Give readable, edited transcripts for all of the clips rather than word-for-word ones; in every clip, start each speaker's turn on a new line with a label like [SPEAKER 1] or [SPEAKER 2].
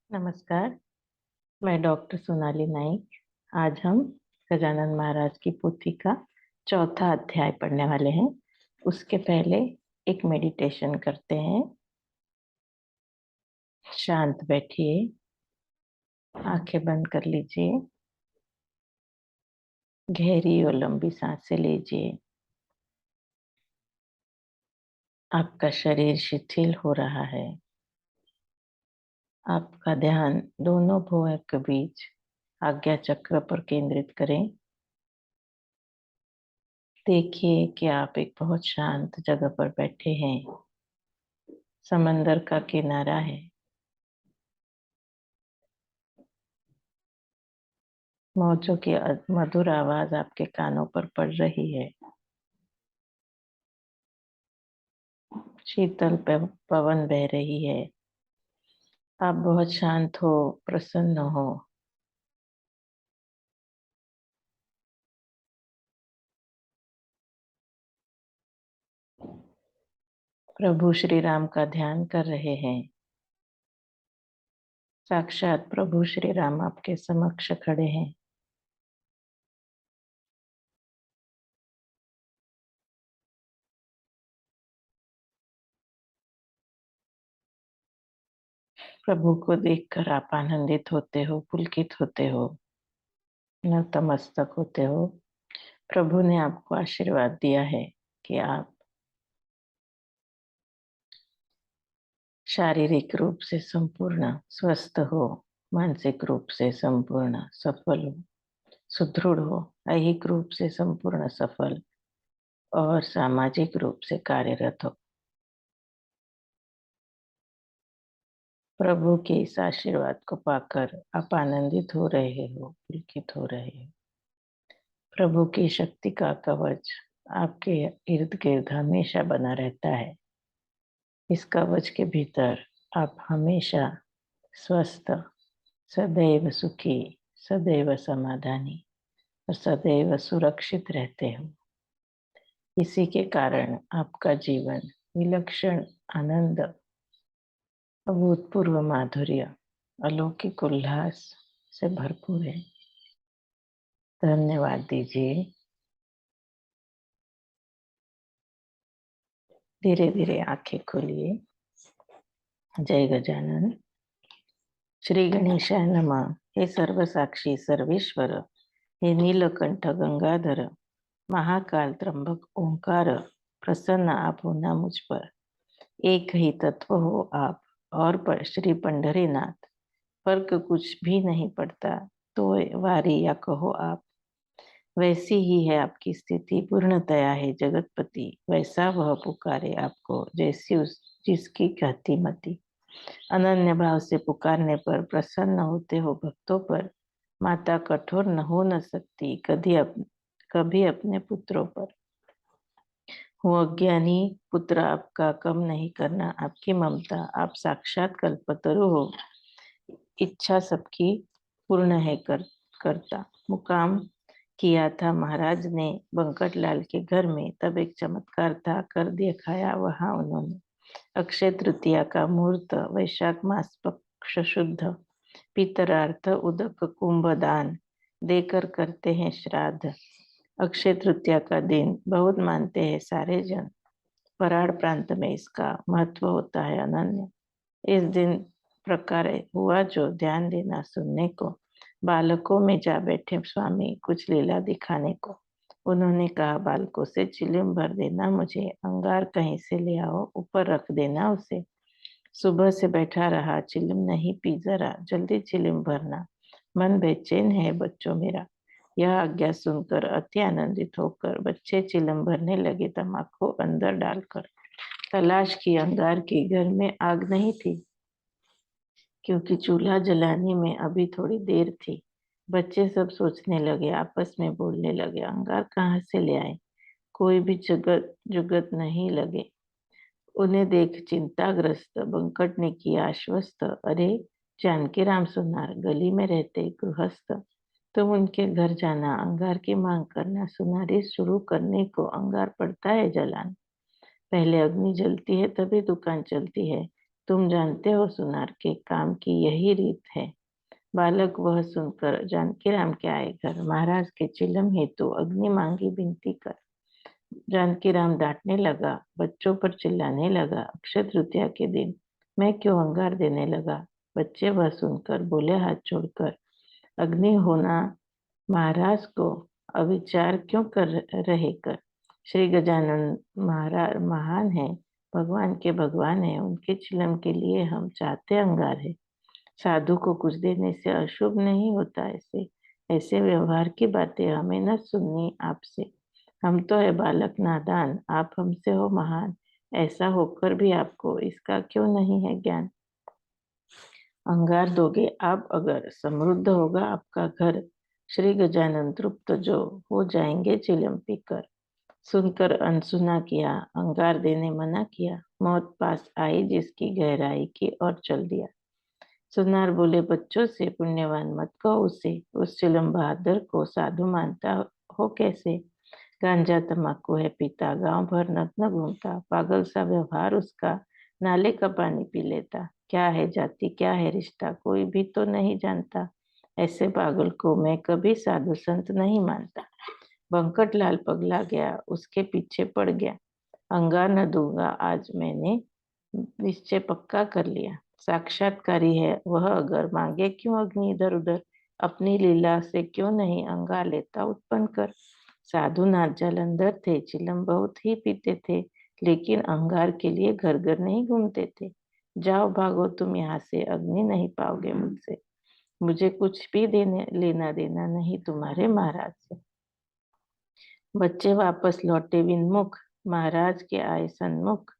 [SPEAKER 1] नमस्कार, मैं डॉक्टर सोनाली नाइक। आज हम गजानन महाराज की पोथी का चौथा अध्याय पढ़ने वाले हैं। उसके पहले एक मेडिटेशन करते हैं। शांत बैठिए, आंखें बंद कर लीजिए, गहरी और लंबी सांसें लीजिए। आपका शरीर शिथिल हो रहा है। आपका ध्यान दोनों भुवों के बीच आज्ञा चक्र पर केंद्रित करें। देखिए कि आप एक बहुत शांत जगह पर बैठे हैं। समंदर का किनारा है। मौजों की मधुर आवाज आपके कानों पर पड़ रही है। शीतल पवन बह रही है। आप बहुत शांत हो, प्रसन्न हो। प्रभु श्री राम का ध्यान कर रहे हैं। साक्षात प्रभु श्री राम आपके समक्ष खड़े हैं। प्रभु को देखकर आप आनंदित होते हो, पुलकित होते हो, नतमस्तक होते हो। प्रभु ने आपको आशीर्वाद दिया है कि आप शारीरिक रूप से संपूर्ण स्वस्थ हो, मानसिक रूप से संपूर्ण सफल हो, सुदृढ़ हो, ऐहिक रूप से संपूर्ण सफल और सामाजिक रूप से कार्यरत हो। प्रभु के इस आशीर्वाद को पाकर आप आनंदित हो रहे हो, पुलकित हो रहे हो। प्रभु की शक्ति का कवच आपके इर्द गिर्द हमेशा बना रहता है। इस कवच के भीतर आप हमेशा स्वस्थ, सदैव सुखी, सदैव समाधानी और सदैव सुरक्षित रहते हो। इसी के कारण आपका जीवन विलक्षण आनंद, अभूतपूर्व माधुर्य, अलौकिक उल्लास से भरपूर है। धन्यवाद दीजिए। धीरे धीरे आंखें खोलिए। जय गजानन। श्री गणेशाय नमः। हे सर्वसाक्षी सर्वेश्वर, हे नीलकंठ गंगाधर, महाकाल त्र्यंबक ओंकार, प्रसन्न आप होना मुझ पर। एक ही तत्व हो आप और पर श्री पंढरीनाथ। फर्क कुछ भी नहीं पड़ता, तो वारी या कहो आप। वैसी ही है आपकी स्थिति, पूर्णतया है जगतपति। वैसा वह पुकारे आपको, जैसी उस जिसकी कहती मति। अनन्य भाव से पुकारने पर प्रसन्न होते हो भक्तों पर। माता कठोर न हो न सकती कभी अपने पुत्रों पर। हूँ अज्ञानी पुत्र आपका, कम नहीं करना आपकी ममता। आप साक्षात कल्पतरु हो, इच्छा सबकी पूर्ण है करता। मुकाम किया था महाराज ने बंकट लाल के घर में, तब एक चमत्कार था, कर दिखाया वहां उन्होंने। अक्षय तृतीया का मुहूर्त, वैशाख मास पक्ष शुद्ध, पितरार्थ उदक कुंभ दान देकर करते हैं श्राद्ध। अक्षय तृतीया का दिन बहुत मानते हैं सारे जन। पराड़ प्रांत में इसका महत्व होता है अनन्य। इस दिन प्रकार हुआ जो ध्यान देना सुनने को। बालकों में जा बैठे स्वामी कुछ लीला दिखाने को। उन्होंने कहा बालकों से, चिलिम भर देना मुझे, अंगार कहीं से ले आओ, ऊपर रख देना उसे। सुबह से बैठा रहा, चिलिम नहीं पी जरा, जल्दी चिलिम भरना, मन बेचैन है बच्चों मेरा। यह आज्ञा सुनकर अति आनंदित होकर बच्चे चिलम भरने लगे, तम्बाकू अंदर डालकर। तलाश की अंगार की, घर में आग नहीं थी, क्योंकि चूल्हा जलाने में अभी थोड़ी देर थी। बच्चे सब सोचने लगे, आपस में बोलने लगे, अंगार कहाँ से ले आए। कोई भी जगत जुगत नहीं लगे। उन्हें देख चिंताग्रस्त बंकट ने किया आश्वस्त, अरे जानकी राम सुनार, गली में रहते गृहस्थ, तुम उनके घर जाना, अंगार की मांग करना। सुनारी शुरू करने को अंगार पड़ता है जलान, पहले अग्नि जलती है तभी दुकान चलती है। तुम जानते हो सुनार के काम की यही रीत है। बालक वह सुनकर जानकी राम के आए घर महाराज के चिलम हेतु अग्नि मांगी विनती कर। जानकी राम डांटने लगा, बच्चों पर चिल्लाने लगा। अक्षय तृतीया के दिन मैं क्यों अंगार देने लगा। बच्चे वह सुनकर बोले हाथ जोड़कर, अग्नि होना महाराज को अविचार क्यों कर रहे कर। श्री गजानन महाराज महान है, भगवान के भगवान है, उनके चिलम के लिए हम चाहते अंगार है। साधु को कुछ देने से अशुभ नहीं होता। ऐसे ऐसे व्यवहार की बातें हमें न सुननी आपसे। हम तो है बालक नादान, आप हमसे हो महान। ऐसा होकर भी आपको इसका क्यों नहीं है ज्ञान। अंगार दोगे आप अगर समृद्ध होगा आपका घर। श्री गजानन तृप्त जो हो जाएंगे चिलम पीकर। सुनकर अनसुना किया, अंगार देने मना किया। मौत पास आई जिसकी गहराई की और चल दिया। सुनार बोले बच्चों से, पुण्यवान मत कहो उसे। उस चिलम बहादुर को साधु मानता हो कैसे। गांजा तम्बाकू है पीता, गांव भर नग्न घूमता। पागल सा व्यवहार उसका, नाले का पानी पी लेता। क्या है जाति क्या है रिश्ता कोई भी तो नहीं जानता। ऐसे पागल को मैं कभी साधु संत नहीं मानता। बंकटलाल पगला गया, उसके पीछे पड़ गया। अंगार न दूंगा आज मैंने निश्चय पक्का कर लिया। साक्षात्कारी है वह, अगर मांगे क्यों अग्नि इधर उधर। अपनी लीला से क्यों नहीं अंगार लेता उत्पन्न कर। साधुनाथ जालंधर थे, चिलम बहुत ही पीते थे, लेकिन अंगार के लिए घर घर नहीं घूमते थे। जाओ भागो तुम यहाँ से, अग्नि नहीं पाओगे मुझसे। मुझे कुछ भी देने लेना देना नहीं तुम्हारे महाराज से। बच्चे वापस लौटे विनमुख, महाराज के आए सन्मुख।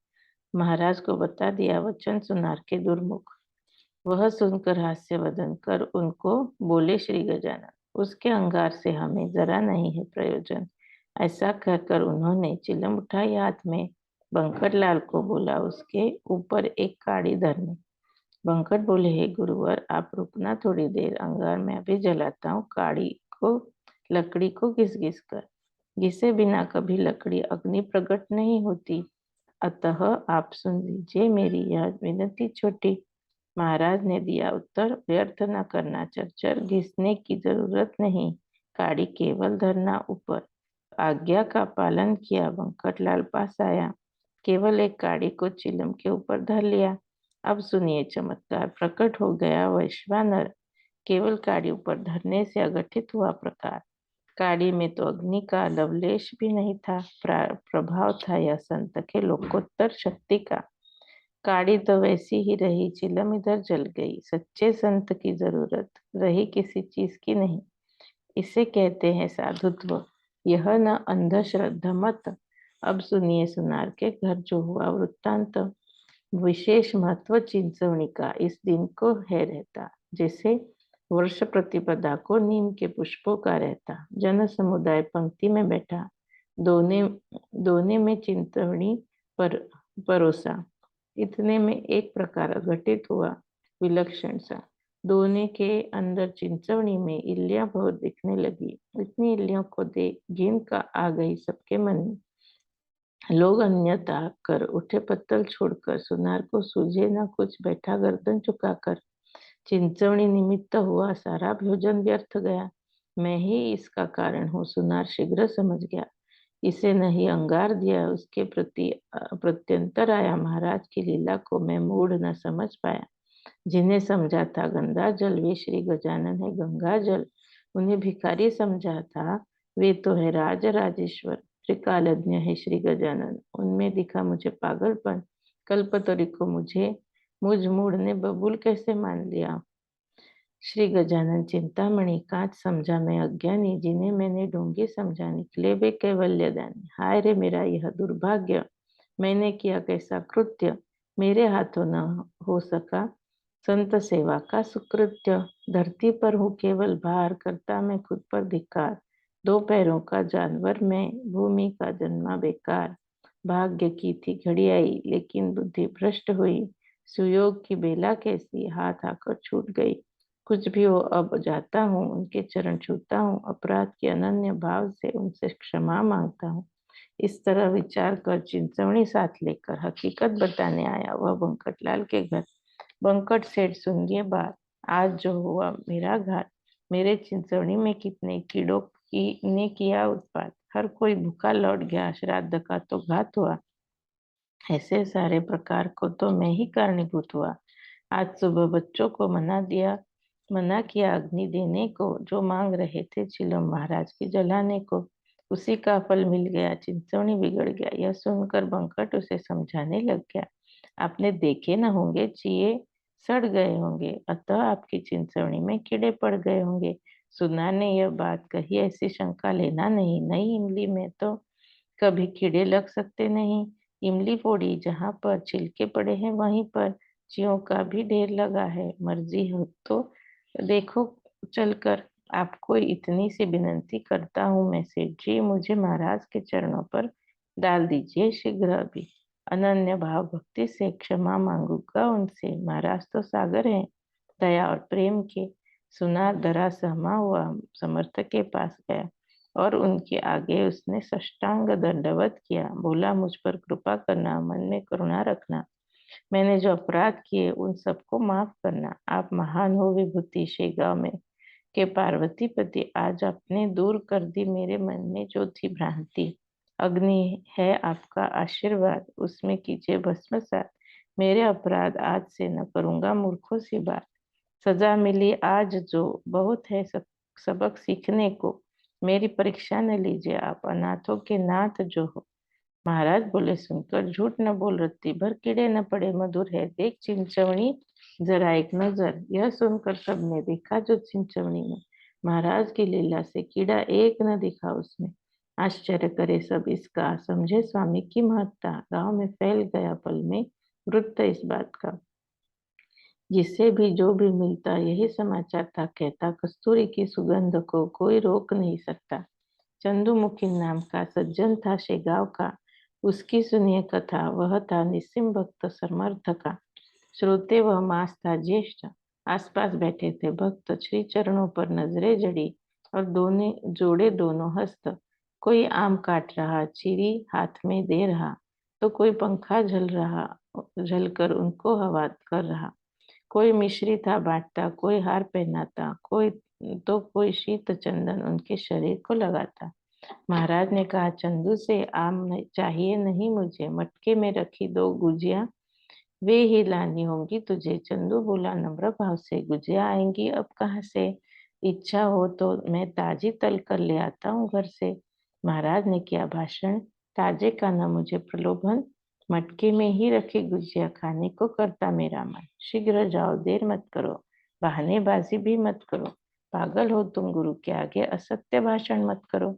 [SPEAKER 1] महाराज को बता दिया वचन सुनार के दुर्मुख। वह सुनकर हास्य वदन कर उनको बोले श्री गजानन, उसके अंगार से हमें जरा नहीं है प्रयोजन। ऐसा कहकर उन्होंने चिलम उठाई हाथ में। बंकट लाल को बोला उसके ऊपर एक काड़ी धरने। बंकट बोले, हे गुरुवर आप रुकना थोड़ी देर, अंगार में अभी जलाता हूँ। काड़ी को लकड़ी को घिस घिस कर। घिसे बिना कभी लकड़ी अग्नि प्रकट नहीं होती। अतः आप सुन लीजिए मेरी यह विनती छोटी। महाराज ने दिया उत्तर, व्यर्थ न करना चर्चर, घिसने की जरूरत नहीं, काड़ी केवल धरना ऊपर। आज्ञा का पालन किया, बंकटलाल पास आया, केवल एक काड़ी को चिलम के ऊपर धर लिया। अब सुनिए चमत्कार, प्रकट हो गया वैश्वानर। केवल काड़ी ऊपर धरने से अघटित हुआ प्रकार। काड़ी में तो अग्नि का लवलेश भी नहीं था, प्रभाव था यह संत के लोकोत्तर शक्ति का। काड़ी तो वैसी ही रही, चिलम इधर जल गई। सच्चे संत की जरूरत रही किसी चीज की नहीं। इसे कहते हैं साधुत्व, यह न अंधश्रद्धा मत। अब सुनिए सुनार के घर जो हुआ वृत्तांत। विशेष महत्व चिंतवनी का इस दिन को है रहता, जैसे वर्ष प्रतिपदा को नीम के पुष्पों का रहता। जन समुदाय पंक्ति में बैठा, दोने दोने में चिंतवनी पर परोसा। इतने में एक प्रकार घटित हुआ विलक्षण सा। दोने के अंदर चिंचवनी में इल्लियां बहुत दिखने लगी। इतनी इल्लियों को देख घिन का आ गई सबके मन में। लोग अन्यथा कर उठे, पत्तल छोड़कर। सुनार को सूझे न कुछ, बैठा गर्दन झुकाकर। चिंचवनी निमित्त हुआ सारा भोजन व्यर्थ गया। मैं ही इसका कारण हूँ, सुनार शीघ्र समझ गया। इसे नहीं अंगार दिया, उसके प्रति प्रत्यंतर आया। महाराज की लीला को मैं मूढ़ न समझ पाया। जिन्हें समझा था गंगा जल, वे श्री गजानन है गंगा जल। उन्हें भिखारी समझा था, वे तो है राज राजेश्वर। त्रिकालज्ञ है श्री गजानन, उनमें दिखा मुझे पागलपन। कल्पतरी को मुझ मूढ़ ने बबूल कैसे मान लिया। श्री गजानन चिंतामणि, कांच समझा मैं अज्ञानी, जिन्हें मैंने ढूंगी समझा निकले वे कैवल्यदानी। हाय रे मेरा यह दुर्भाग्य, मैंने किया कैसा कृत्य, मेरे हाथों न हो सका संत सेवा का सुकृत्य। धरती पर हूँ केवल भार, करता मैं खुद पर धिक्कार। दो पैरों का जानवर मैं, भूमि का जन्मा बेकार। भाग्य की थी घड़ी आई, लेकिन बुद्धि भ्रष्ट हुई। सुयोग की बेला कैसी, हाथ आकर छूट गई। कुछ भी हो अब जाता हूँ, उनके चरण छूता हूँ। अपराध के अनन्य भाव से उनसे क्षमा मांगता हूँ। इस तरह विचार कर चिंचवनी साथ लेकर हकीकत बताने आया वह बंकटलाल के घर। बंकट सेठ सुनिए बात, आज जो हुआ मेरा घात। मेरे चिंचवनी में कितने कीड़ों की ने किया उत्पात। हर कोई भूखा लौट गया, श्राद्ध का तो घात हुआ। ऐसे सारे प्रकार को तो मैं ही कारणीभूत हुआ। आज सुबह बच्चों को मना किया अग्नि देने को, जो मांग रहे थे चिलम महाराज की जलाने को। उसी का फल मिल गया, चिंचवनी बिगड़ गया। यह सुनकर बंकट उसे समझाने लग गया। आपने देखे न होंगे, चिए सड़ गए होंगे, अतः आपकी चिंचवनी में कीड़े पड़ गए होंगे। सुनार ने यह बात कही, ऐसी शंका लेना नहीं, नई इमली में तो कभी कीड़े लग सकते नहीं। इमली फोड़ी, जहाँ पर छिलके पड़े हैं वहीं पर चीयों का भी ढेर लगा है। मर्जी हो तो देखो चलकर। आपको इतनी सी विनती करता हूँ मैं सेठ जी, मुझे महाराज के चरणों पर डाल दीजिए शीघ्र अभी। अनन्य भाव भक्ति से क्षमा मांगूंगा उनसे। महाराज तो सागर हैं दया और प्रेम के। सुना दरा सहमा हुआ समर्थ के पास गया और उनके आगे उसने साष्टांग दंडवत किया। बोला, मुझ पर कृपा करना, मन में करुणा रखना। मैंने जो अपराध किए उन सबको माफ करना। आप महान हो विभूति शेगांव में के पार्वती पति। आज आपने दूर कर दी मेरे मन में जो थी भ्रांति। अग्नि है आपका आशीर्वाद, उसमें कीजिए भस्मसात। मेरे अपराध आज से न करूंगा मूर्खों सी बात। सजा मिली आज जो बहुत है सबक सीखने को। मेरी परीक्षा न लीजिए आप, अनाथों के नाथ जो हो। महाराज बोले, सुनकर झूठ न बोल, रत्ती भर कीड़े न पड़े, मधुर है देख चिंचवनी जरा एक नजर। यह सुनकर सबने देखा जो चिंचवनी में महाराज की लीला से कीड़ा एक न दिखा उसमें। आश्चर्य करे सब इसका, समझे स्वामी की महत्ता। गांव में फैल गया पल में वृत्त इस बात का। जिससे भी जो भी मिलता यही समाचार था, कहता कस्तूरी की सुगंध को कोई रोक नहीं सकता। चंदुमुखी नाम का सज्जन था शेगांव का, उसकी सुनिए कथा। वह था निस्सिम भक्त समर्थ का। श्रोते वह मास था ज्येष्ठ, आसपास बैठे थे भक्त। श्री चरणों पर नजरें जड़ी और दोनों जोड़े दोनों हस्त। कोई आम काट रहा, चीरी हाथ में दे रहा, तो कोई पंखा झलकर उनको हवा कर रहा। कोई मिश्री था बांटता, कोई हार पहनाता, कोई शीत चंदन उनके शरीर को लगाता। महाराज ने कहा, चंदू से चाहिए नहीं मुझे, मटके में रखी दो गुजिया वे ही लानी होंगी तुझे। चंदू बोला नम्र भाव से, गुजिया आएंगी अब कहाँ से? इच्छा हो तो मैं ताजी तल कर ले आता हूँ घर से। महाराज ने किया भाषण, ताजे का न मुझे प्रलोभन, मटके में ही रखी गुजिया खाने को करता मेरा मन। शीघ्र जाओ, देर मत करो, बहानेबाजी भी मत करो। पागल हो तुम, गुरु के आगे असत्य भाषण मत करो।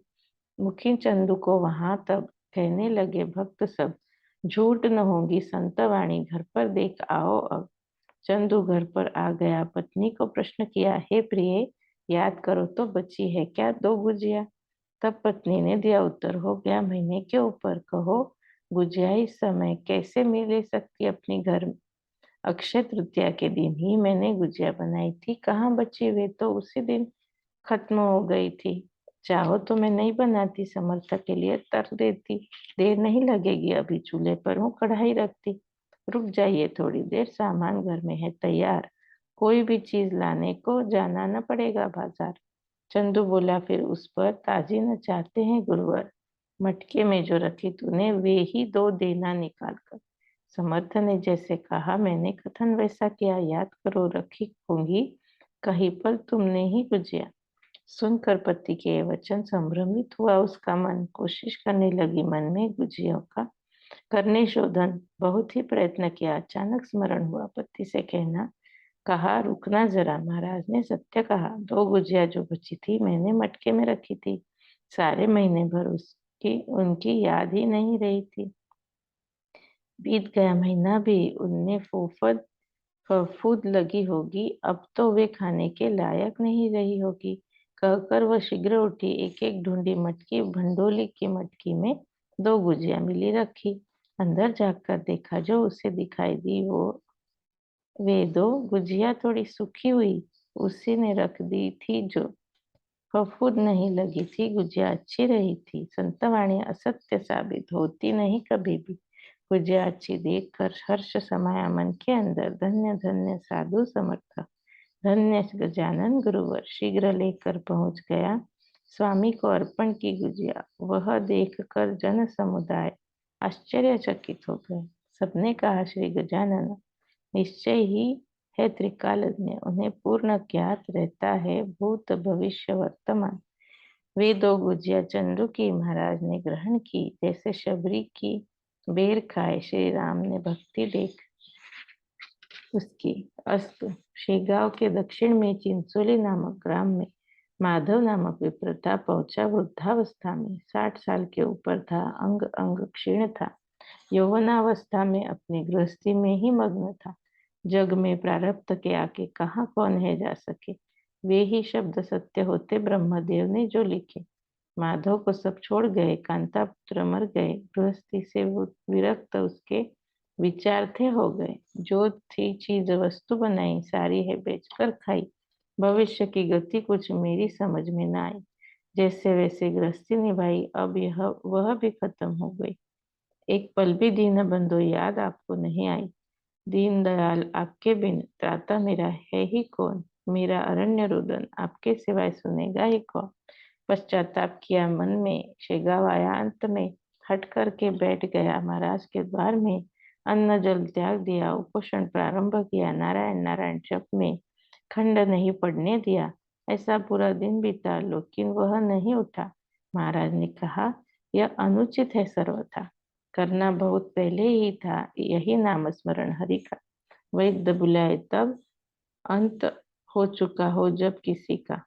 [SPEAKER 1] मुखी चंदू को वहां तब कहने लगे भक्त सब, झूठ न होगी संत वाणी, घर पर देख आओ अब। चंदू घर पर आ गया, पत्नी को प्रश्न किया, हे प्रिय, याद करो तो बची है क्या दो गुजिया? तब पत्नी ने दिया उत्तर, हो गया महीने के ऊपर, कहो गुजिया इस समय कैसे मिल सकती अपनी घर में? अक्षय तृतीया के दिन ही मैंने गुजिया बनाई थी, कहाँ बची? वे तो उसी दिन खत्म हो गई थी। चाहो तो मैं नहीं बनाती, समर्थ के लिए तर देती। देर नहीं लगेगी, अभी चूल्हे पर हूँ, कढ़ाई रखती। रुक जाइए थोड़ी देर, सामान घर में है तैयार, कोई भी चीज लाने को जाना न पड़ेगा बाजार। चंदू बोला, फिर उस पर ताजी न चाहते हैं गुरुवर? मटके में जो रखी तूने वे ही दो देना निकाल कर। समर्थ ने जैसे कहा मैंने कथन वैसा किया, याद करो रखी होंगी कहीं पर तुमने ही गुजिया। सुनकर पति के वचन संभ्रमित हुआ उसका मन, कोशिश करने लगी मन में गुजियों का करने शोधन। बहुत ही प्रयत्न किया, अचानक स्मरण हुआ पति से कहना, कहा रुकना जरा, महाराज ने सत्य कहा, दो गुजिया जो बची थी मैंने मटके में रखी थी। सारे महीने भर उसकी उनकी याद ही नहीं रही थी। बीत गया महीना भी, उनने फफूंद लगी होगी, अब तो वे खाने के लायक नहीं रही होगी। कहकर वह शीघ्र उठी, एक एक ढूंढी मटकी, भंडोली की मटकी में दो गुजिया मिली रखी। अंदर जाकर देखा, जो उसे दिखाई दी वो वे दो गुजिया थोड़ी सूखी हुई उसी ने रख दी थी जो फफूंद नहीं लगी थी, गुजिया अच्छी रही थी। संतवाणी असत्य साबित होती नहीं कभी भी। गुजिया अच्छी देखकर हर्ष समाया मन के अंदर। धन्य धन्य साधु समर्थ, धन्य गजानन गुरुवर। शीघ्र लेकर पहुंच गया स्वामी को अर्पण की गुजिया। वह देखकर जन समुदाय आश्चर्यचकित हो गए। सबने कहा, श्री गजानन निश्चय ही है त्रिकालज्ञ, उन्हें पूर्ण ज्ञात रहता है भूत भविष्य वर्तमान। वे दो गुजिया चंद्रू की महाराज ने ग्रहण की, जैसे शबरी की बेर खाए। श्री राम ने भक्ति देख उसकी। अस्तु। श्री गांव के दक्षिण में चिंचोली नामक ग्राम में माधव नामक विप्र था। पहुंचा वृद्धावस्था में, 60 साल के ऊपर था। अंग अंग क्षीण था। यौवनावस्था में अपनी गृहस्थी में ही मग्न था। जग में प्रारब्ध के आगे कहाँ कौन है जा सके। वे ही शब्द सत्य होते ब्रह्मदेव ने जो लिखे। माधव को सब छोड़ गए, कांता पुत्र मर गए। गृहस्थी से वो विरक्त उसके विचार थे हो गए। जो थी चीज वस्तु बनाई, सारी है बेचकर खाई। भविष्य की गति कुछ मेरी समझ में न आई। जैसे वैसे गृहस्थी निभाई, अब यह वह भी खत्म हो गई। एक पल भी दीन बंधु याद आपको नहीं आई। दीन दयाल आपके बिन त्राता मेरा है ही कौन। मेरा अरण्य रुदन आपके सिवाय सुनेगा ही कौन। पश्चाताप किया मन में, शेगाव आया अंत में। हट करके बैठ गया महाराज के द्वार में। अन्न जल त्याग दिया, उपोषण प्रारंभ किया। नारायण नारायण जप में खंड नहीं पड़ने दिया। ऐसा पूरा दिन बीता, लेकिन वह नहीं उठा। महाराज ने कहा, यह अनुचित है सर्वथा। करना बहुत पहले ही था यही नाम स्मरण हरि का। वैद्य बुलाए तब अंत हो चुका हो जब किसी का।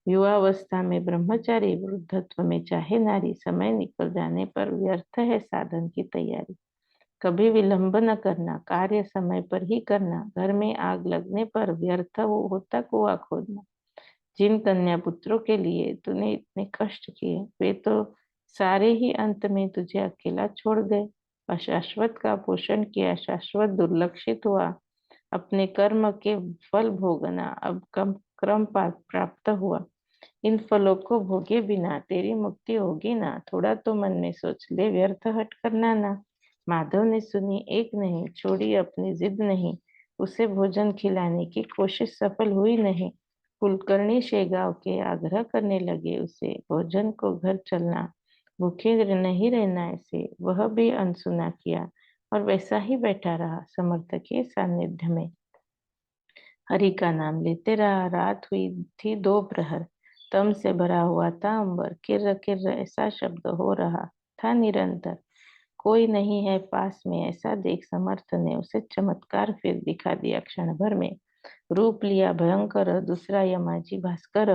[SPEAKER 1] युवावस्था में ब्रह्मचारी, वृद्धत्व में चाहे नारी। समय निकल जाने पर व्यर्थ है साधन की तैयारी। कभी विलंब न करना, कार्य समय पर ही करना। घर में आग लगने पर व्यर्थ वो होता कुआं खोदना। जिन कन्या पुत्रों के लिए तूने इतने कष्ट किए, वे तो सारे ही अंत में तुझे अकेला छोड़ गए। अशाश्वत का पोषण किया, शाश्वत दुर्लक्षित हुआ। अपने कर्म के फल भोगना अब कम क्रम प्राप्त हुआ। इन फलों को भोगे बिना तेरी मुक्ति होगी ना। थोड़ा तो मन में सोच ले, व्यर्थ हट करना ना। माधव ने सुनी एक नहीं, छोड़ी अपनी जिद नहीं। उसे भोजन खिलाने की कोशिश सफल हुई नहीं। कुलकर्णी शेगांव के आग्रह करने लगे उसे, भोजन को घर चलना, भूखे नहीं रहना। ऐसे वह भी अनसुना किया और वैसा ही बैठा रहा समर्थ के सानिध्य में। हरि का नाम लेते रहा। रात हुई थी 2 प्रहर। तम से भरा हुआ था अंबर। किर्र किर्र ऐसा शब्द हो रहा था निरंतर। कोई नहीं है पास में, ऐसा देख समर्थ ने उसे चमत्कार फिर दिखा दिया क्षण भर में। रूप लिया भयंकर, दूसरा यमाजी भास्कर।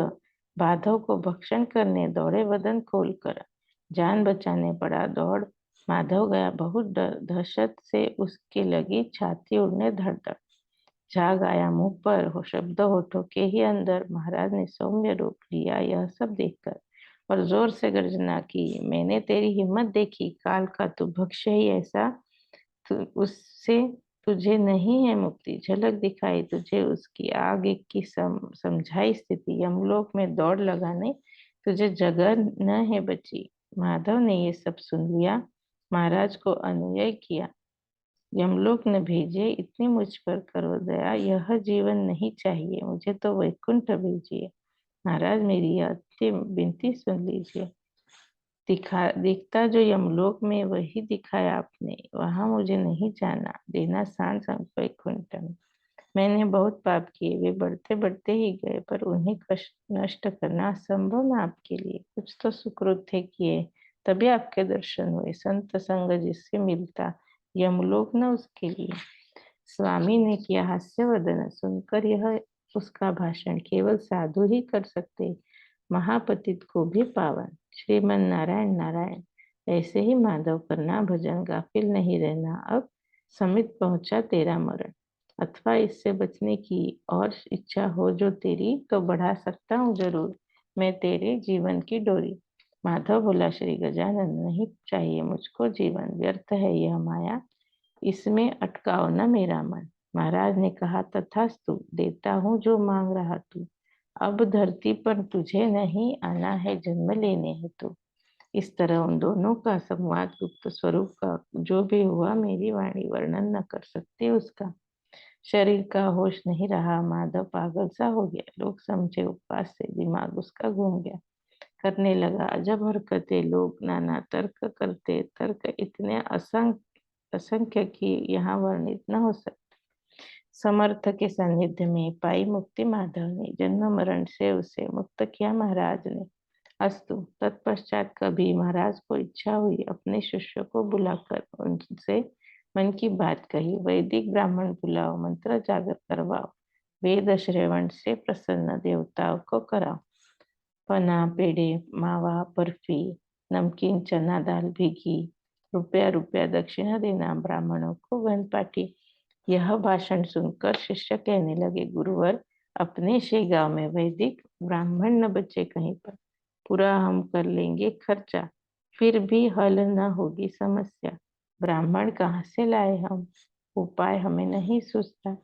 [SPEAKER 1] बाधव को भक्षण करने दौड़े वदन खोलकर। जान बचाने पड़ा दौड़। माधव गया बहुत डर, दहशत से उसकी लगी छाती उड़ने धड़ धड़। झाग आया मुंह पर, हो शब्द होठों के ही अंदर। महाराज ने सौम्य रूप लिया यह सब देखकर और जोर से गर्जना की, मैंने तेरी हिम्मत देखी। काल का तू भक्ष्य ही ऐसा, उससे तुझे नहीं है मुक्ति। झलक दिखाई तुझे उसकी, आग एक की समझाई स्थिति। यमलोक में दौड़ लगाने तुझे जगह न है बची। माधव ने ये सब सुन लिया, महाराज को अनुनय किया। यमलोक न भेजे, इतनी मुझ पर करो दया। यह जीवन नहीं चाहिए मुझे, तो वैकुंठ भेजिए। महाराज मेरी यह अंतिम विनती सुन लीजिए। दिखता जो यमलोक में वही दिखाया आपने। वहां मुझे नहीं जाना, देना सांस वैकुंठ में। मैंने बहुत पाप किए, वे बढ़ते बढ़ते ही गए, पर उन्हें कष्ट नष्ट करना असंभव ना आपके लिए। कुछ तो सुकृत थे किए, तभी आपके दर्शन हुए। संत संग जिससे मिलता, यमलोक न उसके लिए। स्वामी ने किया हास्य वदन, सुनकर यह उसका भाषण केवल साधु ही कर सकते, महापतित को भी पावन। श्रीमन नारायण नारायण। ऐसे ही माधव करना भजन, गाफिल नहीं रहना। अब समित पहुंचा तेरा मरण। अथवा इससे बचने की और इच्छा हो जो तेरी, तो बढ़ा सकता हूँ जरूर मैं तेरे जीवन की डोरी। माधव बोला, श्री गजानन नहीं चाहिए मुझको जीवन, व्यर्थ है यह माया, इसमें अटकाओ न मेरा मन। महाराज ने कहा, तथास्तु, देता हूँ जो मांग रहा तू। अब धरती पर तुझे नहीं आना है जन्म लेने हेतु। इस तरह उन दोनों का संवाद गुप्त स्वरूप का जो भी हुआ मेरी वाणी वर्णन न कर सकती उसका। शरीर का होश नहीं रहा, माधव पागल सा हो गया। लोग समझे उपवास से दिमाग उसका घूम गया। करने लगा अजब हरकतें, लोग नाना तर्क करते, तर्क इतने असंख्य असंख्य कि यहाँ वर्णित न हो सकते। समर्थ के सानिध्य में पाई मुक्ति माधव ने, जन्म मरण से उसे मुक्त किया महाराज ने। अस्तु। तत्पश्चात कभी महाराज को इच्छा हुई, अपने शिष्य को बुलाकर उनसे मन की बात कही। वैदिक ब्राह्मण बुलाओ, मंत्र जागर करवाओ, वेद श्रवण से प्रसन्न देवताओं को कराओ। पना, पेड़े, मावा, बर्फी, नमकीन, चना दाल भीगी, रुपया रुपया दक्षिणा देना ब्राह्मणों को गणपाठी। यह भाषण सुनकर शिष्य कहने लगे, गुरुवर, अपने से गांव में वैदिक ब्राह्मण न बचे कहीं पर। पूरा हम कर लेंगे खर्चा, फिर भी हल न होगी समस्या। ब्राह्मण कहाँ से लाए हम, उपाय हमें नहीं सूझता।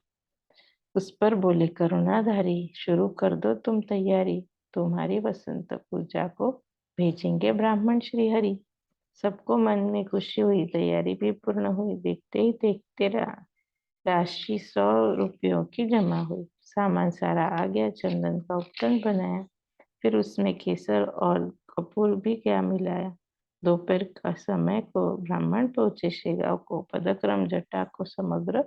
[SPEAKER 1] उस पर बोले, करुणाधारी, शुरू कर दो तुम तैयारी। तुम्हारी वसंत पूजा को भेजेंगे ब्राह्मण श्री हरि। सबको मन में खुशी हुई, तैयारी भी पूर्ण हुई। देखते ही देखते राशि 100 रुपयों की जमा हुई। सामान सारा आ गया। चंदन का उपटन बनाया, फिर उसमें केसर और कपूर भी क्या मिलाया। दोपहर का समय को ब्राह्मण पहुंचे शेगांव को। पदक्रम जटा को समग्र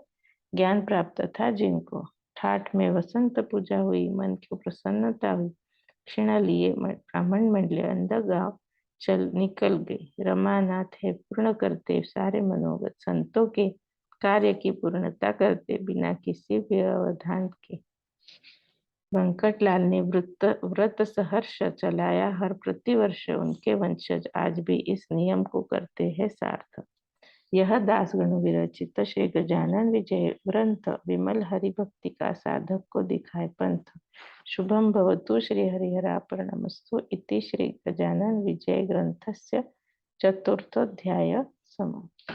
[SPEAKER 1] ज्ञान प्राप्त था जिनको। ठाठ में वसंत पूजा हुई, मन की प्रसन्नता हुई। क्षण लिए ब्राह्मण मंडले अंदर गांव चल निकल गई। रमानाथ है पूर्ण करते सारे मनोगत, संतों के कार्य की पूर्णता करते बिना किसी व्यवधान के। वेंकटलाल ने व्रत सहर्ष चलाया। हर प्रतिवर्ष उनके वंशज आज भी इस नियम को करते हैं सार्थक। यह दासगण विरचित श्री गजानन विजय ग्रंथ विमल हरि भक्ति का साधक को दिखाए पंथ। शुभम भवतु श्री हरिहरार्पणमस्तु इति श्री गजानन विजय ग्रंथस्य चतुर्थोऽध्याय समाप्त।